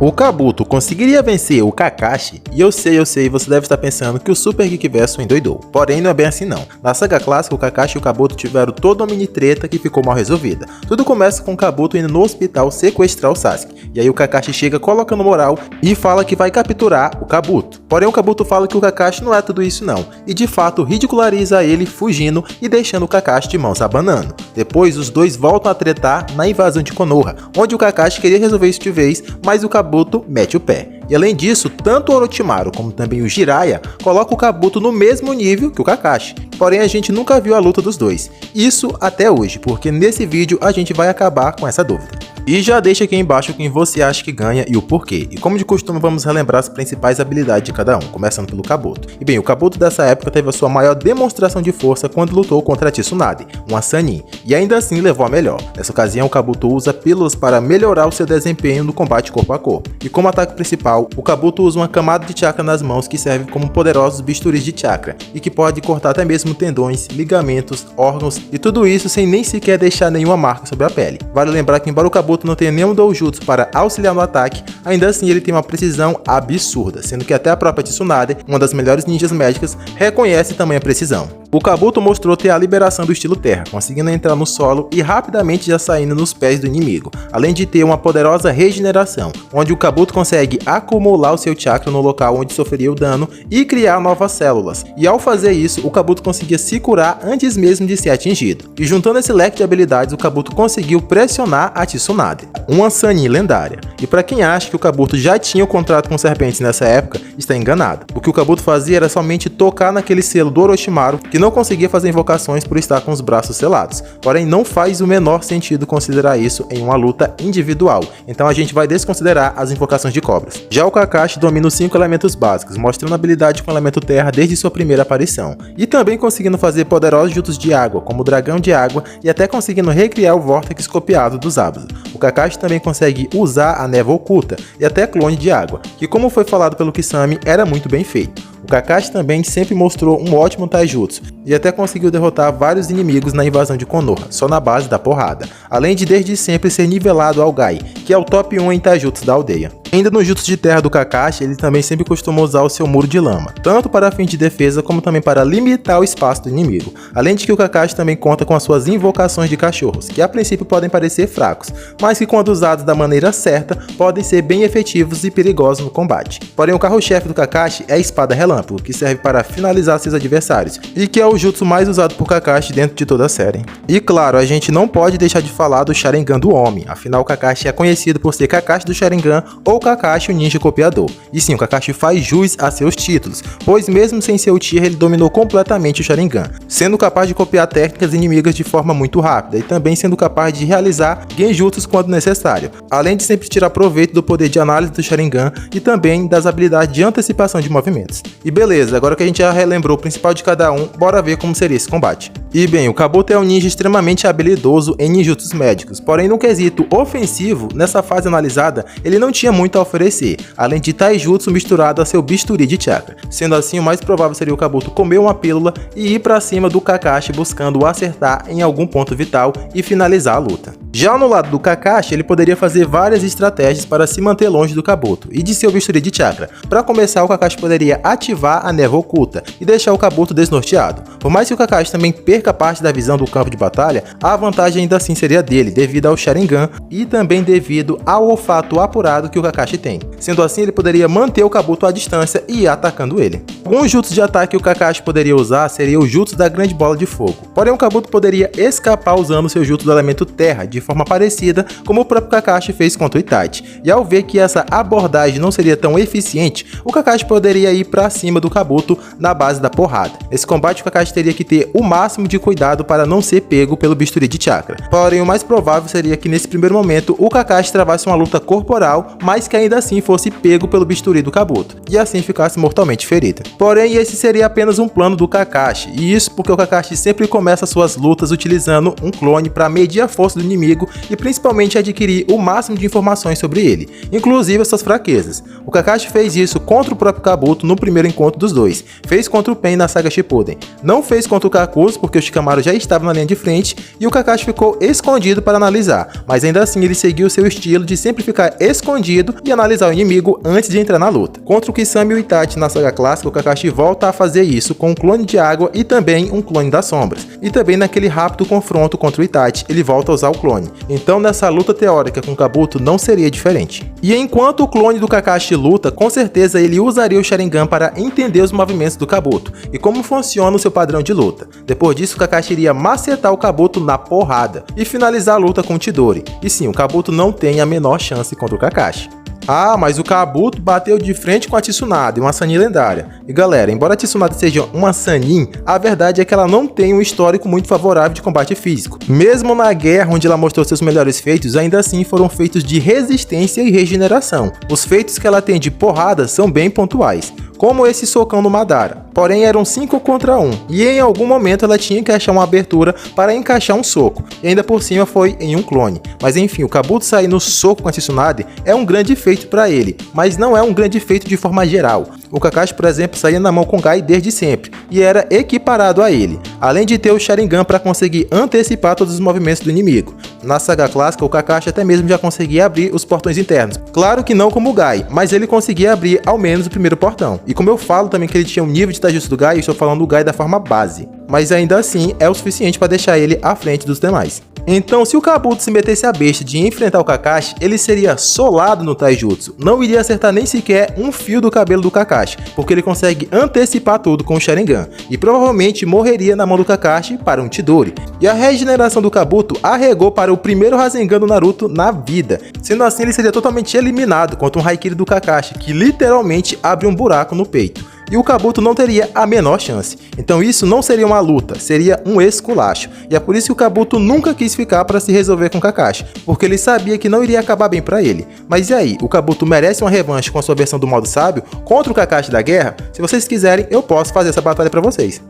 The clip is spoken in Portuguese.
O Kabuto conseguiria vencer o Kakashi? E eu sei, você deve estar pensando que o Super Geek Verso endoidou. Porém, não é bem assim não. Na saga clássica, o Kakashi e o Kabuto tiveram toda uma mini treta que ficou mal resolvida. Tudo começa com o Kabuto indo no hospital sequestrar o Sasuke. E aí o Kakashi chega colocando moral e fala que vai capturar o Kabuto. Porém, o Kabuto fala que o Kakashi não é tudo isso não. E de fato ridiculariza ele fugindo e deixando o Kakashi de mãos abanando. Depois, os dois voltam a tretar na invasão de Konoha, onde o Kakashi queria resolver isso de vez, mas o Kabuto mete o pé. E além disso, tanto o Orochimaru como também o Jiraiya colocam o Kabuto no mesmo nível que o Kakashi. Porém, a gente nunca viu a luta dos dois. Isso até hoje, porque nesse vídeo a gente vai acabar com essa dúvida. E já deixa aqui embaixo quem você acha que ganha e o porquê. E como de costume, vamos relembrar as principais habilidades de cada um, começando pelo Kabuto. E bem, o Kabuto dessa época teve a sua maior demonstração de força quando lutou contra a Tsunade, uma Sannin, e ainda assim levou a melhor. Nessa ocasião, o Kabuto usa pílulas para melhorar o seu desempenho no combate corpo a corpo. E como ataque principal, o Kabuto usa uma camada de chakra nas mãos que serve como poderosos bisturis de chakra, e que pode cortar até mesmo tendões, ligamentos, órgãos, e tudo isso sem nem sequer deixar nenhuma marca sobre a pele. Vale lembrar que embora o Kabuto não tenha nenhum doujutsu para auxiliar no ataque, ainda assim ele tem uma precisão absurda, sendo que até a própria Tsunade, uma das melhores ninjas médicas, reconhece tamanha precisão. O Kabuto mostrou ter a liberação do estilo terra, conseguindo entrar no solo e rapidamente já saindo nos pés do inimigo, além de ter uma poderosa regeneração, onde o Kabuto consegue acumular o seu chakra no local onde sofreria o dano e criar novas células, e ao fazer isso, o Kabuto conseguia se curar antes mesmo de ser atingido. E juntando esse leque de habilidades, o Kabuto conseguiu pressionar a Tsunade, uma Sannin lendária. E para quem acha que o Kabuto já tinha o contrato com serpentes nessa época, está enganado. O que o Kabuto fazia era somente tocar naquele selo do Orochimaru, que não conseguia fazer invocações por estar com os braços selados. Porém, não faz o menor sentido considerar isso em uma luta individual, então a gente vai desconsiderar as invocações de cobras. Já o Kakashi domina os 5 elementos básicos, mostrando habilidade com o elemento terra desde sua primeira aparição, e também conseguindo fazer poderosos jutsus de água, como o dragão de água, e até conseguindo recriar o vórtex copiado dos Zabuza. O Kakashi também consegue usar a névoa oculta e até clone de água, que como foi falado pelo Kisame, era muito bem feito. O Kakashi também sempre mostrou um ótimo taijutsu e até conseguiu derrotar vários inimigos na invasão de Konoha, só na base da porrada, além de desde sempre ser nivelado ao Gai, que é o top 1 em taijutsu da aldeia. Ainda no jutsu de terra do Kakashi, ele também sempre costuma usar o seu muro de lama, tanto para fim de defesa como também para limitar o espaço do inimigo, além de que o Kakashi também conta com as suas invocações de cachorros, que a princípio podem parecer fracos, mas que quando usados da maneira certa, podem ser bem efetivos e perigosos no combate. Porém, o carro-chefe do Kakashi é a espada relâmpago, que serve para finalizar seus adversários, e que é o jutsu mais usado por Kakashi dentro de toda a série. E claro, a gente não pode deixar de falar do Sharingan do homem, afinal o Kakashi é conhecido por ser Kakashi do Sharingan ou Kakashi o ninja copiador. E sim, o Kakashi faz jus a seus títulos, pois mesmo sem ser Uchiha ele dominou completamente o Sharingan, sendo capaz de copiar técnicas inimigas de forma muito rápida e também sendo capaz de realizar genjutsus quando necessário, além de sempre tirar proveito do poder de análise do Sharingan e também das habilidades de antecipação de movimentos. E beleza, agora que a gente já relembrou o principal de cada um, bora ver como seria esse combate. E bem, o Kabuto é um ninja extremamente habilidoso em ninjutsus médicos, porém no quesito ofensivo, nessa fase analisada, ele não tinha muito a oferecer, além de taijutsu misturado a seu bisturi de chakra. Sendo assim, o mais provável seria o Kabuto comer uma pílula e ir pra cima do Kakashi buscando o acertar em algum ponto vital e finalizar a luta. Já no lado do Kakashi, ele poderia fazer várias estratégias para se manter longe do Kabuto e de seu bisturi de chakra. Para começar, o Kakashi poderia ativar a névoa oculta e deixar o Kabuto desnorteado. Por mais que o Kakashi também perca parte da visão do campo de batalha, a vantagem ainda assim seria dele, devido ao Sharingan e também devido ao olfato apurado que o Kakashi tem. Sendo assim, ele poderia manter o Kabuto à distância e ir atacando ele. Alguns jutsus de ataque que o Kakashi poderia usar seria o jutsu da grande bola de fogo. Porém, o Kabuto poderia escapar usando seu jutsu do elemento terra, de forma parecida como o próprio Kakashi fez contra o Itachi. E ao ver que essa abordagem não seria tão eficiente, o Kakashi poderia ir pra cima do Kabuto na base da porrada. Nesse combate, o Kakashi teria que ter o máximo de cuidado para não ser pego pelo bisturi de chakra. Porém, o mais provável seria que nesse primeiro momento o Kakashi travasse uma luta corporal, mas que ainda assim fosse pego pelo bisturi do Kabuto, e assim ficasse mortalmente ferido. Porém, esse seria apenas um plano do Kakashi, e isso porque o Kakashi sempre começa suas lutas utilizando um clone para medir a força do inimigo e principalmente adquirir o máximo de informações sobre ele, inclusive as suas fraquezas. O Kakashi fez isso contra o próprio Kabuto no primeiro encontro dos dois, fez contra o Pain na saga Shippuden, não fez contra o Kakuzu porque o Shikamaru já estava na linha de frente e o Kakashi ficou escondido para analisar, mas ainda assim ele seguiu seu estilo de sempre ficar escondido e analisar o inimigo antes de entrar na luta. Contra o Kisame e o Itachi na saga clássica, o Kakashi volta a fazer isso com um clone de água e também um clone das sombras. E também naquele rápido confronto contra o Itachi, ele volta a usar o clone. Então nessa luta teórica com o Kabuto não seria diferente. E enquanto o clone do Kakashi luta, com certeza ele usaria o Sharingan para entender os movimentos do Kabuto e como funciona o seu padrão de luta. Depois disso, o Kakashi iria macetar o Kabuto na porrada e finalizar a luta com o Chidori. E sim, o Kabuto não tem a menor chance contra o Kakashi. Ah, mas o Kabuto bateu de frente com a Tsunade, uma Sannin lendária. E galera, embora a Tsunade seja uma Sannin, a verdade é que ela não tem um histórico muito favorável de combate físico. Mesmo na guerra onde ela mostrou seus melhores feitos, ainda assim foram feitos de resistência e regeneração. Os feitos que ela tem de porrada são bem pontuais, como esse socão no Madara. Porém eram 5 contra 1, e em algum momento ela tinha que achar uma abertura para encaixar um soco, e ainda por cima foi em um clone. Mas enfim, o Kabuto sair no soco com a Tsunade é um grande feito para ele, mas não é um grande feito de forma geral. O Kakashi, por exemplo, saía na mão com Gai desde sempre, e era equiparado a ele, além de ter o Sharingan para conseguir antecipar todos os movimentos do inimigo. Na saga clássica, o Kakashi até mesmo já conseguia abrir os portões internos. Claro que não como o Gai, mas ele conseguia abrir ao menos o primeiro portão. E como eu falo também que ele tinha um nível de Taijutsu do Gai, eu estou falando do Gai da forma base. Mas ainda assim é o suficiente para deixar ele à frente dos demais. Então, se o Kabuto se metesse a besta de enfrentar o Kakashi, ele seria solado no Taijutsu. Não iria acertar nem sequer um fio do cabelo do Kakashi, porque ele consegue antecipar tudo com o Sharingan. E provavelmente morreria na mão do Kakashi para um Chidori. E a regeneração do Kabuto arregou para o primeiro Rasengan do Naruto na vida. Sendo assim, ele seria totalmente eliminado contra um Haikiri do Kakashi, que literalmente abre um buraco no peito. E o Kabuto não teria a menor chance. Então isso não seria uma luta, seria um esculacho. E é por isso que o Kabuto nunca quis ficar para se resolver com o Kakashi, porque ele sabia que não iria acabar bem para ele. Mas e aí, o Kabuto merece uma revanche com a sua versão do modo sábio contra o Kakashi da guerra? Se vocês quiserem, eu posso fazer essa batalha para vocês.